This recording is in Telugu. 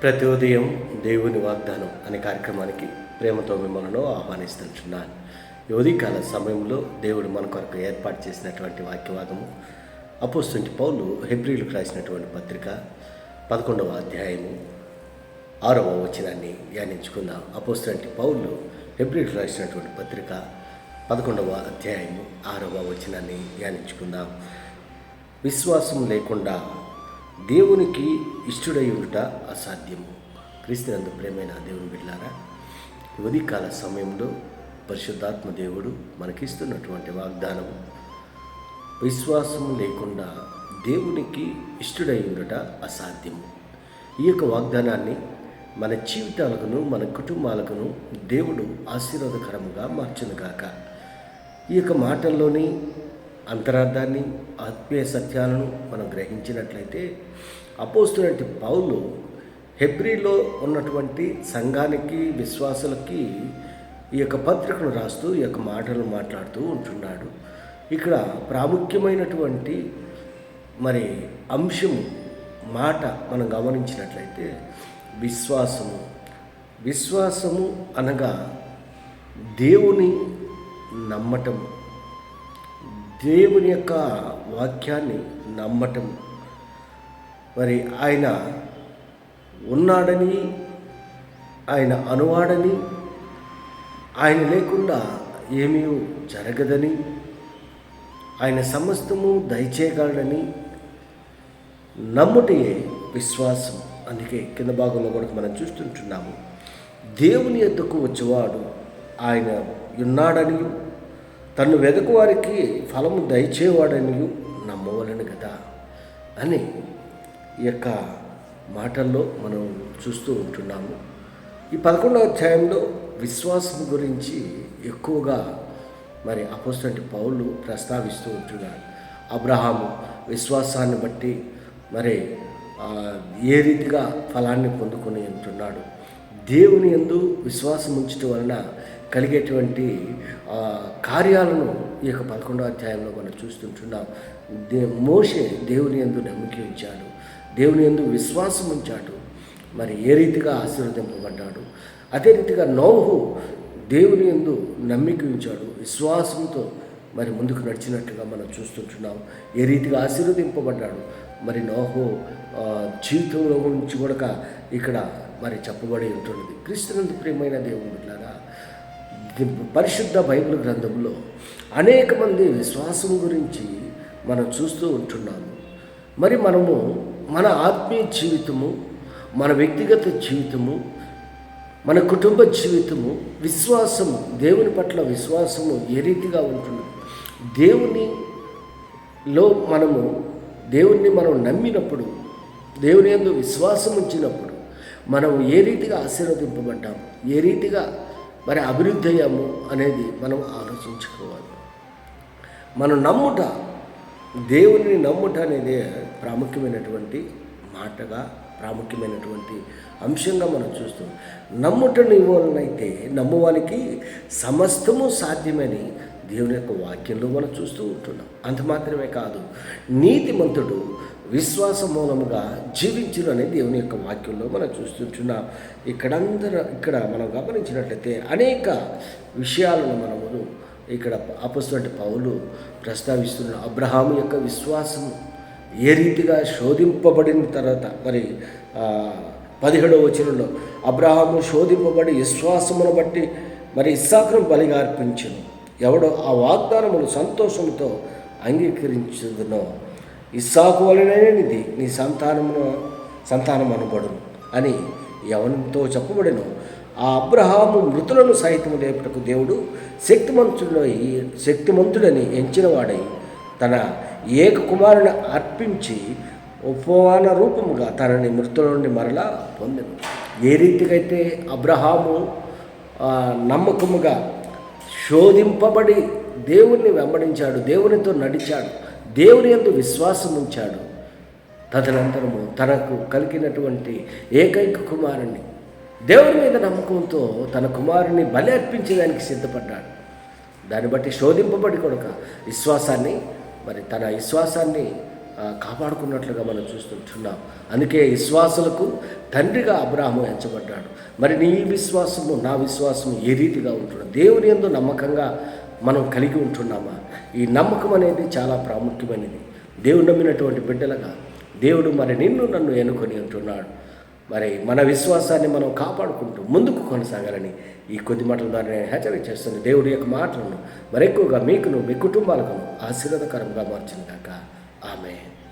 ప్రతి ఉదయం దేవుని వాగ్దానం అనే కార్యక్రమానికి ప్రేమతో మిమ్మల్ని ఆహ్వానిస్తున్నాను. ఈ ఉదయకాల సమయంలో దేవుడు మన కొరకు ఏర్పాటు చేసినటువంటి వాక్యవాదము అపోస్తలుడైన పౌలు హెబ్రీయులకు రాసినటువంటి పత్రిక 11వ అధ్యాయము 6వ వచనాన్ని ధ్యానించుకుందాం. అపోస్తలుడైన పౌలు హెబ్రీయులకు రాసినటువంటి పత్రిక 11వ అధ్యాయము 6వ వచనాన్ని ధ్యానించుకుందాం. విశ్వాసం లేకుండా దేవునికి ఇష్టడై ఉండుట అసాధ్యము. క్రీస్తునందు ప్రేమైన దేవుని బిడ్డలారా, ఉదయకాల సమయంలో పరిశుద్ధాత్మ దేవుడు మనకిస్తున్నటువంటి వాగ్దానం, విశ్వాసం లేకుండా దేవునికి ఇష్టడై ఉండుట అసాధ్యము. ఈ యొక్క వాగ్దానాన్ని మన జీవితాలకును మన కుటుంబాలకును దేవుడు ఆశీర్వాదకరముగా మార్చునుగాక. ఈ యొక్క మాటల్లోని అంతరార్థాన్ని, ఆత్మీయ సత్యాలను మనం గ్రహించినట్లయితే, అపోస్తలుడైన పౌలు హెబ్రీలో ఉన్నటువంటి సంఘానికి, విశ్వాసులకి ఈ యొక్క పత్రికను రాస్తూ ఈ యొక్క మాటలు మాట్లాడుతూ ఉంటున్నాడు. ఇక్కడ ప్రాముఖ్యమైనటువంటి అంశము మాట మనం గమనించినట్లయితే విశ్వాసము అనగా దేవుని నమ్మటం, దేవుని యొక్క వాక్యాన్ని నమ్మటం. ఆయన ఉన్నాడని, ఆయన అనువాడని, ఆయన లేకుండా ఏమీ జరగదని, ఆయన సమస్తము దయచేయగలడని నమ్ముటే విశ్వాసం. అందుకే కింద భాగంలో కూడా మనం చూస్తుంటున్నాము, దేవుని యొద్దకు వచ్చేవాడు ఆయన ఉన్నాడని, తను వెదకు వారికి ఫలము దయచేవాడని నమ్మవలను కదా అని ఈ యొక్క మాటల్లో మనం చూస్తూ ఉంటున్నాము. ఈ 11వ అధ్యాయంలో విశ్వాసం గురించి ఎక్కువగా అపోస్తలుడైన పౌలు ప్రస్తావిస్తూ ఉంటున్నాడు. అబ్రహాము విశ్వాసాన్ని బట్టి ఏ రీతిగా ఫలాన్ని పొందుకొని ఉంటున్నాడు. దేవుని యందు విశ్వాసం ఉంచడం వలన కలిగేటువంటి కార్యాలను ఈ యొక్క 11వ అధ్యాయంలో మనం చూస్తుంటున్నాం. మోషే దేవుని యందు నమ్మిక ఉంచాడు, దేవుని యందు విశ్వాసం ఉంచాడు, ఏ రీతిగా ఆశీర్వదింపబడ్డాడు. అదే రీతిగా నోహు దేవుని యందు నమ్మిక ఉంచాడు, విశ్వాసంతో ముందుకు నడిచినట్లుగా మనం చూస్తుంటున్నాం. ఏ రీతిగా ఆశీర్వదింపబడ్డాడు నోహు జీవితంలో నుంచి కూడా ఇక్కడ చెప్పబడి ఉంటున్నది. క్రీస్తునందు ప్రియమైన దేవుని బిడ్డలారా, పరిశుద్ధ బైబిల్ గ్రంథంలో అనేక మంది విశ్వాసం గురించి మనం చూస్తూ ఉంటున్నాము. మనము మన ఆత్మీయ జీవితము, మన వ్యక్తిగత జీవితము, మన కుటుంబ జీవితము, విశ్వాసము, దేవుని పట్ల విశ్వాసము ఏ రీతిగా ఉంటుంది, దేవుణ్ణి మనం నమ్మినప్పుడు, దేవుని యందు విశ్వాసం ఉంచినప్పుడు మనం ఏ రీతిగా ఆశీర్వదింపబడ్డాము, ఏ రీతిగా అభివృద్ధి అయ్యాము అనేది మనం ఆలోచించుకోవాలి. దేవుని నమ్ముట అనేది ప్రాముఖ్యమైనటువంటి మాటగా, ప్రాముఖ్యమైనటువంటి అంశంగా మనం చూస్తాం. నమ్ముటని వలనైతే నమ్మువానికి సమస్తము సాధ్యమని దేవుని యొక్క వాక్యంలో మనం చూస్తూ ఉంటున్నాం. అంత మాత్రమే కాదు, నీతిమంతుడు విశ్వాస మూలముగా జీవించును అనే దేవుని యొక్క వాక్యంలో మనం చూస్తుంటున్నాం. ఇక్కడ మనం గమనించినట్లయితే అనేక విషయాలను మనము ఇక్కడ అపోస్తలుడైన పౌలు ప్రస్తావిస్తున్న అబ్రహాము యొక్క విశ్వాసము ఏ రీతిగా శోధింపబడిన తర్వాత 17వ వచనంలో అబ్రహాము శోధింపబడి విశ్వాసమును బట్టి ఇస్సాకును బలిగా అర్పించును. ఎవడో ఆ వాగ్దానమును సంతోషంతో అంగీకరించుదునో ఇస్సాకు వలననేది నీ సంతానం అనబడును అని ఎవరితో చెప్పబడినో ఆ అబ్రహాము మృతులను సహితము లేపుటకు దేవుడు శక్తిమంతుడని ఎంచినవాడై తన ఏక కుమారుని అర్పించి ఉపమాన రూపముగా తనని మృతుల నుండి మరలా పొందెను. ఏ రీతిగా అయితే అబ్రహాము నమ్మకముగా శోధింపబడి దేవుణ్ణి వెంబడించాడు, దేవునితో నడిచాడు, దేవుని యందు విశ్వాసం ఉంచాడు, తదనంతరము తనకు కలిగినటువంటి ఏకైక కుమారుని దేవుని మీద నమ్మకంతో తన కుమారుని బలి అర్పించడానికి సిద్ధపడ్డాడు. దాన్ని బట్టి శోధింపబడి కొడుక విశ్వాసాన్ని తన విశ్వాసాన్ని కాపాడుకున్నట్లుగా మనం చూస్తుంటున్నాం. అందుకే విశ్వాసులకు తండ్రిగా అబ్రాహాము ఎంచబడ్డాడు. మరి నీ విశ్వాసము నా విశ్వాసము ఏ రీతిగా ఉంటున్నాం? దేవుని యందు నమ్మకంగా మనం కలిగి ఉంటున్నామా? ఈ నమ్మకం అనేది చాలా ప్రాముఖ్యమైనది. దేవుడు నమ్మినటువంటి బిడ్డలుగా దేవుడు మరి నిన్ను నన్ను ఎన్నుకొని ఉంటున్నాడు. మరి మన విశ్వాసాన్ని మనం కాపాడుకుంటూ ముందుకు కొనసాగాలని ఈ కొద్ది మాటల ద్వారా నేను హెచ్చరిక చేస్తుంది. దేవుడి యొక్క మాటలను మరెక్కువగా మీకును మీ కుటుంబాలకు ఆశీర్వాదకరంగా మార్చిన కాక ఆమేన్.